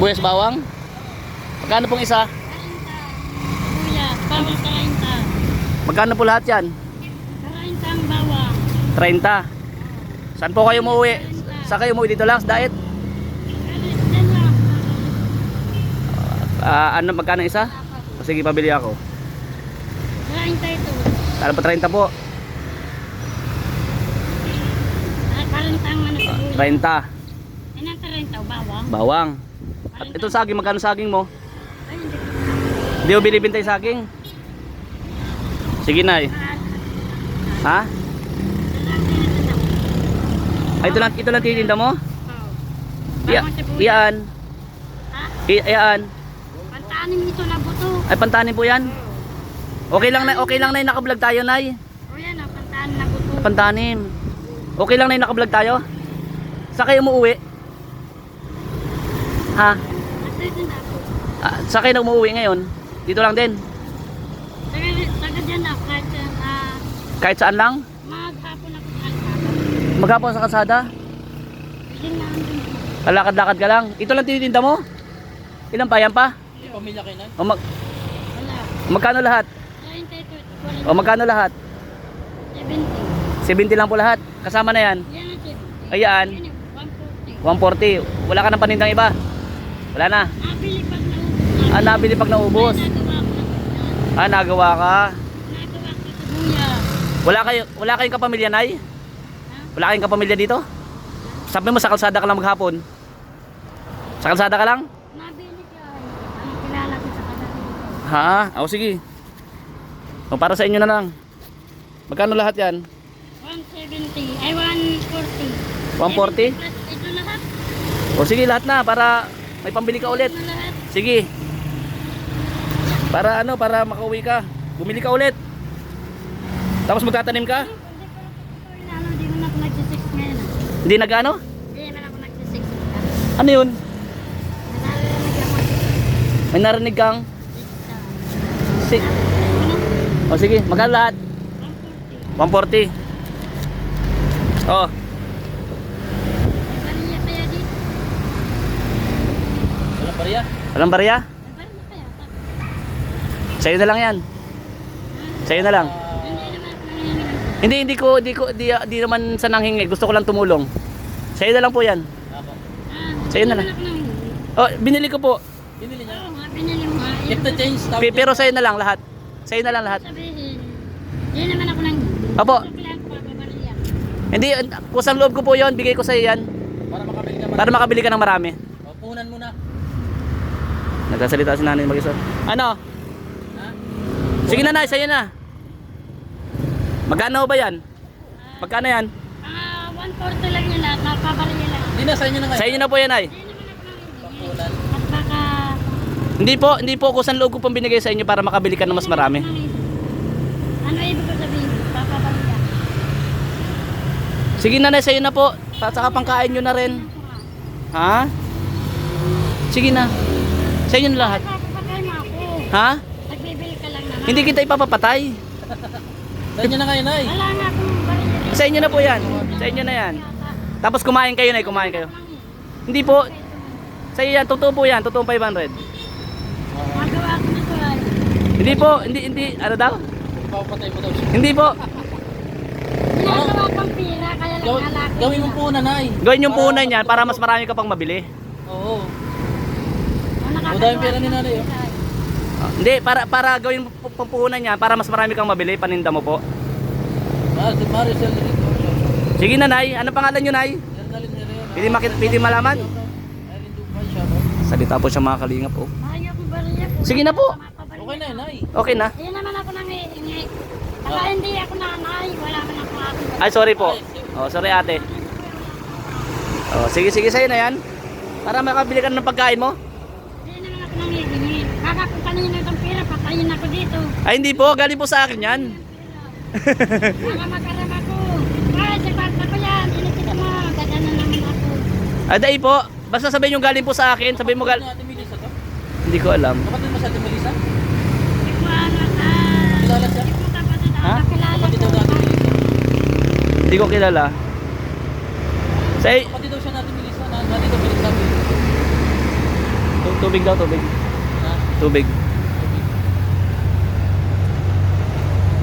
Sibuyas bawang? Magkano pong isa? 30. Sibuyas, bawang 30. Magkano po lahat yan? 30 ang bawang. 30. Saan po kayo umuwi? Saan kayo umuwi dito lang sa Daet? Yan lang. Ano, magkano isa? O, sige, pabili ako. 30 ito. Kala pa 30 po. 40 ang ano sibuyas. 30. Yan ang 30, bawang. Bawang. At ito saging, magkano saging mo? Ay, hindi ko. Hindi mo binibintay saging? Sige na eh. Ha? Ay, ito lang titinda mo? Bawang sibuyas. Iyan. Ha? Iyan. Pantanim ito na buto. Ay, pantanin po yan. Okay lang na yung naka-vlog tayo, Nay. O yan, pantanim na buto. Pantanim. Okay lang na yung naka-vlog tayo? Saan kayo umuwi? Ha? Nandito na ako. Saan kayo umuwi ngayon? Dito lang din? Taga dyan ako kahit Kahit saan lang? maghapon ako sa kalsada. Maghapon sa kalsada? Pwede na ang dun. Lalakad-lakad ka lang? Ito lang tinitinda mo? Ilan pa? Yan pa? Pamilya kayo na? O Wala. magkano lahat? 30 ito. O magkano lahat? 70. 70 lang po lahat. Kasama na yan. Yan ang 70. Ayan. Yan yung 140. 140. Wala ka ng panindang iba? Wala na. Nabili pag naubos. Nabili pag naubos. Nagawa ko na. Nagawa ka. Nagawa ko sa buya. Wala kayong kapamilya, Nay? Wala kayong kapamilya dito? Sabi mo sa kalsada ka lang maghapon. Sa kalsada ka lang? Nabili ka. Ang kilala ko sa kanila. Ha? O sige. O para sa inyo na lang. Magkano lahat yan? 170. Ay, 140. 140? Plus ito lahat. O sige, lahat na para may pambili ka ulit. Ito na lahat. Sige. Para para makauwi ka. Bumili ka ulit. Tapos magtatanim ka? Hindi mo na ako nagsisix ngayon. Hindi nagano? Hindi naman ako nagsisix. Ano yun? Narinig ako. May narinig kang? O sige, magkano lahat? 140. Oh, Bariya kaya dito. Walang pariya? walang barya? Bariya kaya. Sa'yo na lang yan. Sa'yo na lang. Hindi naman ako nanginginig. Hindi naman sa nanghingi. Gusto ko lang tumulong. Sa'yo na lang po yan. Apo. Sa'yo na lang. Hindi naman ako nanginginig. Oh, binili ko po. Binili niya? Oo nga, binili mo nga. Keep the change. Pero sa'yo na lang lahat. Sa'yo na lang lahat. Sabihin, hindi naman ako nanginginig. Opo. Kailangan ko babariya. Hindi, kusang loob ko po yon. Bigay ko sa'yo yan. Para makabili ka. Para makabili ka ng marami. O, puhunan muna. Nagsasalita si nanay mag-isa. Ano? Ha? Sige na, Nay, sa'yo na. Magkano ba yan? Magkano yan? 140 lang yun lahat. Napabariya lang. Hindi na, sa inyo na ngayon. Sa inyo na po yan, Nay. Hindi naman ako nanginginig. Puhunan. At baka... Hindi po kusang loob ko pang binigay sa inyo para makabili ka ng mas marami. Ano ibig ko sabihin? Papabariya. Sige na, Nay, sa'yo na po. At saka pangkain nyo na rin. Ha? Sige na. Sa inyo na lahat. Papapatay mo ako. Ha? Nagbibili ka lang naman. Hindi kita ipapapatay. Sa inyo na ngayon, ay. Wala nga akong bariya. Sa inyo na po yan. Sa inyo na yan. Tapos kumain kayo, Nay. Kumain kayo. Hindi po. Sa iyo yan. Totoo po yan. Totoo 500. Magawa ko na to ay. Hindi po. Hindi. Ano daw? Papatay mo daw siya. Hindi po. Ginagawa kang pira, kaya lang halaki. Gawin mo puhunan, ay. Gawin yung puhunan yan para mas marami ka pang mabili. Oo. O daming pera ni nanay, oh. Hindi. Para gawin pang puhunan yan para mas marami kang mabili. Paninda mo po. Si Maricel dito. Sige na, Nay. Ano pangalan nyo, Nay? Pwede malaman? Salita po siya mga kalingap. Oh. Ayaw ko bariya po. Sige na po. Okay na, Nay. Okay na. Hindi naman ako nangihingi. Saka hindi ako nanay, wala man ako ako. Ay, sorry po. Oh, sorry ate. Oh, sige sa'yo na yan. Para makabili ka ng pagkain mo. Hindi naman ako nangihingi. Kaka kung kanina itong pira, patayin ako dito. Ay, hindi po. Galing po sa akin yan. Baka magkaram ako. Ay, sa kwarta ko yan. Inikita mo, ganda na naman ako. Ay, dahil po. Basta sabihin yung galing po sa akin. Sabihin mo galing. Ate Melissa to? Hindi ko alam. Kapatid mo sa Ate Melissa? Hindi ko ano sa... Kilala siya? Hindi ko kapatid ako. Ha? Kakilala Kapatid ko. daw na Ate Melissa. Hindi ko kilala. Say, Kapatid daw siya na Ate Melissa. Na dito Melissa. Tubig daw, tubig. Ha? Tubig.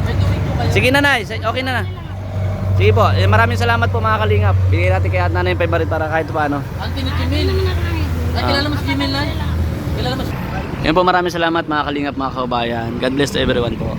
May tubig po kayo? Sige nanay, okay na na. Sige po, maraming salamat po mga kalingap. Bigay natin kay nanay yung 500 para kahit paano. Auntie ni Jimil. Ay, kilala mo si Jimil na? Kilala mo si... Yan po, maraming salamat mga kalingap, mga kababayan. God bless to everyone po.